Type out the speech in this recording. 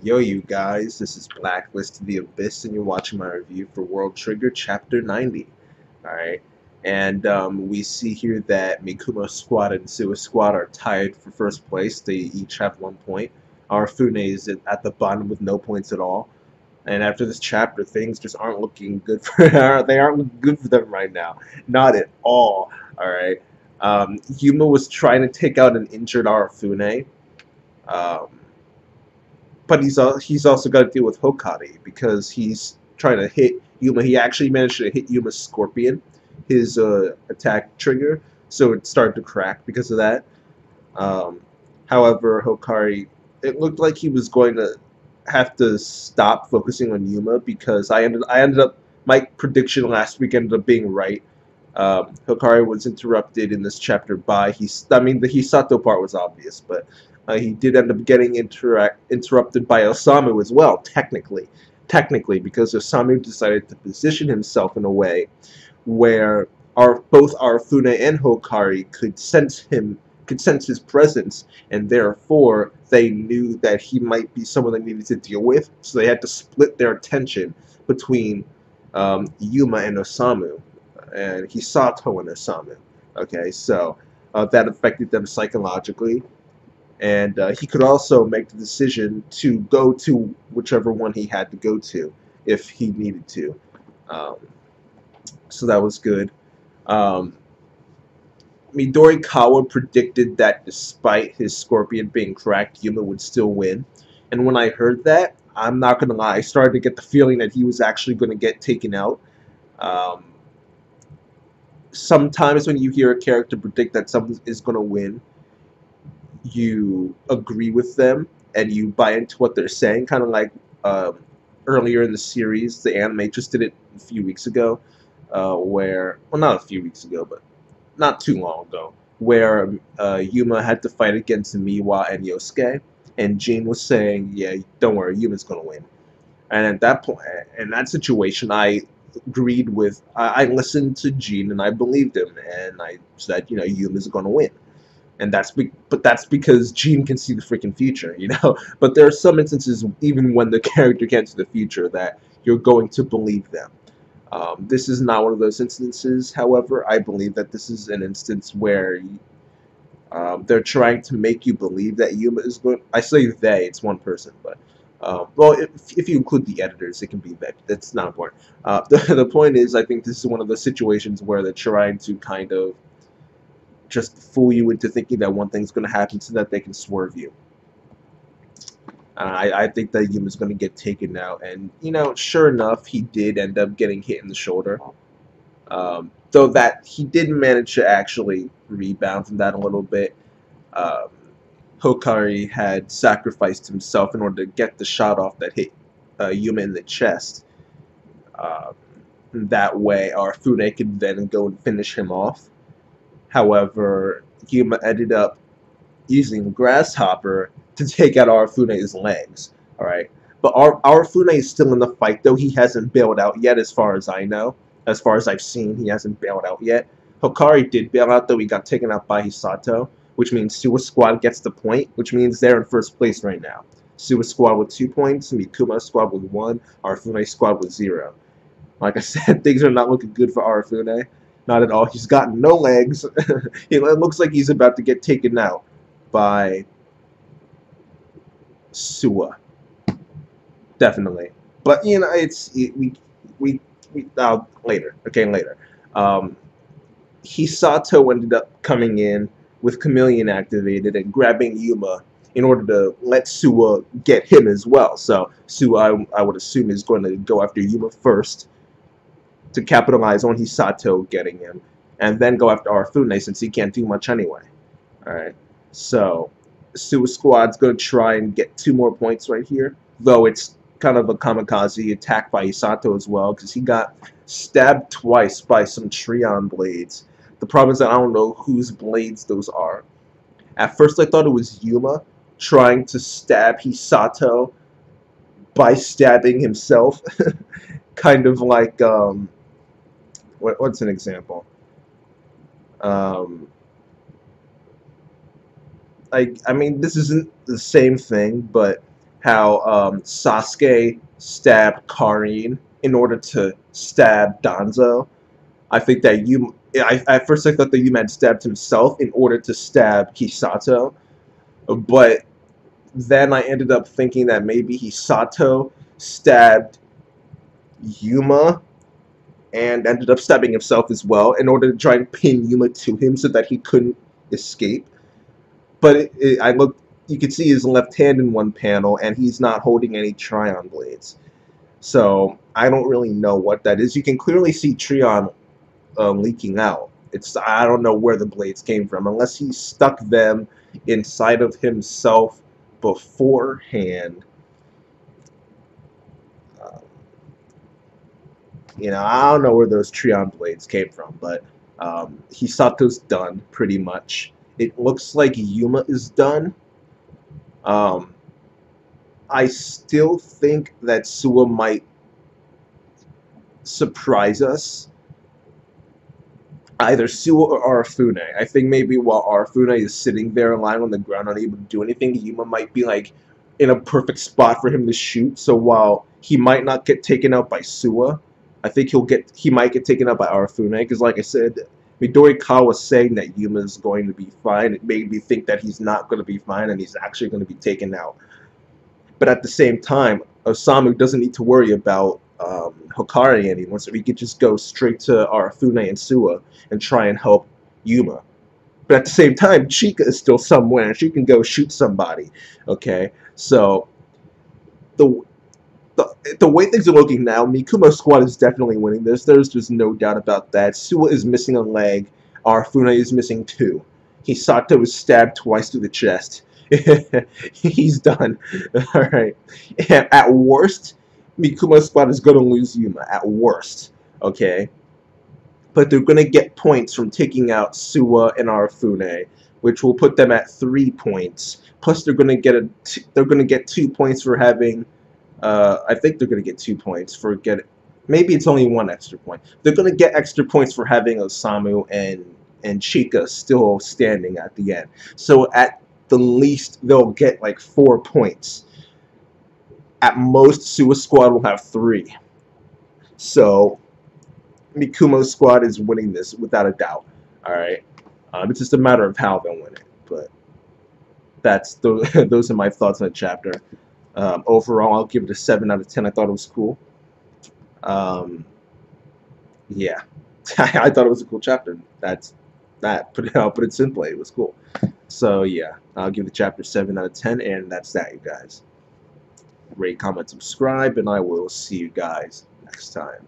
Yo, you guys, this is Blacklist to the Abyss, and you're watching my review for World Trigger Chapter 90. Alright, and we see here that Mikumo Squad and Suwa Squad are tied for first place. They each have 1 point. Arafune is at the bottom with no points at all. And after this chapter, things just aren't looking good for they aren't looking good for them right now. Not at all. Alright. Yuma was trying to take out an injured Arafune. Um, but he's also got to deal with Hokage because he's trying to hit Yuma. He actually managed to hit Yuma's Scorpion, his attack trigger, so it started to crack because of that. Um, However, Hokage, it looked like he was going to have to stop focusing on Yuma because I ended up my prediction last week ended up being right. Hokage was interrupted in this chapter by the Hisato part was obvious, but he did end up getting interrupted by Osamu as well, technically, because Osamu decided to position himself in a way where both Arafune and Hokage could sense his presence, and therefore they knew that he might be someone they needed to deal with, so they had to split their attention between Yuma and Osamu, and Hisato and Osamu. Okay, so that affected them psychologically, and he could also make the decision to go to whichever one he had to go to if he needed to. Um, so that was good. Midorikawa predicted that despite his Scorpion being cracked, Yuma would still win. And when I heard that, I'm not going to lie, I started to get the feeling that he was actually going to get taken out. Um, Sometimes when you hear a character predict that someone is going to win, you agree with them and you buy into what they're saying, kind of like earlier in the series. The anime just did it a few weeks ago, well, not a few weeks ago, but not too long ago, where Yuma had to fight against Miwa and Yosuke, and Jin was saying, "Yeah, don't worry, Yuma's gonna win." And at that point, in that situation, I agreed with. I listened to Jin and I believed him, and I said, Yuma's gonna win. And but that's because Jin can see the freaking future. But there are some instances, even when the character can't see the future, that you're going to believe them. This is not one of those instances. However, I believe that this is an instance where they're trying to make you believe that Yuma is going. I say they; it's one person, but well, if you include the editors, it can be they. That's not important. The point is, I think this is one of those situations where they're trying to kind of just fool you into thinking that one thing's going to happen, so that they can swerve you. I think that Yuma's going to get taken out, and sure enough, he did end up getting hit in the shoulder. Though that he did manage to actually rebound from that a little bit. Um, Hokage had sacrificed himself in order to get the shot off that hit Yuma in the chest. That way, Arafune could then go and finish him off. However, Yuma ended up using Grasshopper to take out Arafune's legs. Alright. But Arafune is still in the fight, though he hasn't bailed out yet, as far as I know. As far as I've seen, he hasn't bailed out yet. Hokage did bail out, though he got taken out by Hisato, which means Suwa Squad gets the point, which means they're in first place right now. Suwa Squad with 2 points, Mikumo Squad with 1, Arafune Squad with 0. Like I said, things are not looking good for Arafune. Not at all. He's got no legs. It looks like he's about to get taken out by Suwa. Definitely. But we later. Okay, later. Hisato ended up coming in with Chameleon activated and grabbing Yuma in order to let Suwa get him as well. So Suwa, I would assume, is going to go after Yuma first to capitalize on Hisato getting him, and then go after Arafune since he can't do much anyway. Alright, so Suwa Squad's going to try and get 2 more points right here, though it's kind of a kamikaze attack by Hisato as well, because he got stabbed twice by some Trion blades. The problem is that I don't know whose blades those are. At first I thought it was Yuma trying to stab Hisato by stabbing himself. Kind of like, what's an example? I mean, this isn't the same thing, but how Sasuke stabbed Karin in order to stab Danzo. I think that Yuma. At first I thought that Yuma had stabbed himself in order to stab Hisato, but then I ended up thinking that maybe Hisato stabbed Yuma and ended up stabbing himself as well in order to try and pin Yuma to him so that he couldn't escape. But I looked, you could see his left hand in one panel, and he's not holding any Trion blades. So I don't really know what that is. You can clearly see Trion leaking out. I don't know where the blades came from, unless he stuck them inside of himself beforehand. I don't know where those Trion blades came from, but Hisato's done, pretty much. It looks like Yuma is done. I still think that Suwa might surprise us. Either Suwa or Arafune. I think maybe while Arafune is sitting there lying on the ground unable to do anything, Yuma might be like in a perfect spot for him to shoot. So while he might not get taken out by Suwa, I think he might get taken out by Arafune, because like I said, Midori Kawa saying that Yuma is going to be fine. It made me think that he's not going to be fine and he's actually going to be taken out. But at the same time, Osamu doesn't need to worry about Hikari anymore, so he could just go straight to Arafune and Suwa and try and help Yuma. But at the same time, Chika is still somewhere, and she can go shoot somebody. Okay, so the way things are looking now, Mikumo's squad is definitely winning this. There's just no doubt about that. Suwa is missing a leg. Arafune is missing 2. Hisato is stabbed twice through the chest. He's done. Alright. At worst, Mikumo's squad is going to lose Yuma. At worst. Okay? But they're going to get points from taking out Suwa and Arafune, which will put them at 3 points. Plus, they're going to get 2 points for having... I think they're going to get 2 points for maybe it's only 1 extra point. They're going to get extra points for having Osamu and Chika still standing at the end. So at the least, they'll get like 4 points. At most, Suwa squad will have 3. So Mikumo's squad is winning this without a doubt. All right, it's just a matter of how they'll win it. But those are my thoughts on the chapter. Overall, I'll give it a 7 out of 10. I thought it was cool. Yeah, I thought it was a cool chapter. That's that. I'll put it simply. It was cool. So yeah, I'll give the chapter 7 out of 10, and that's that, you guys. Rate, comment, subscribe, and I will see you guys next time.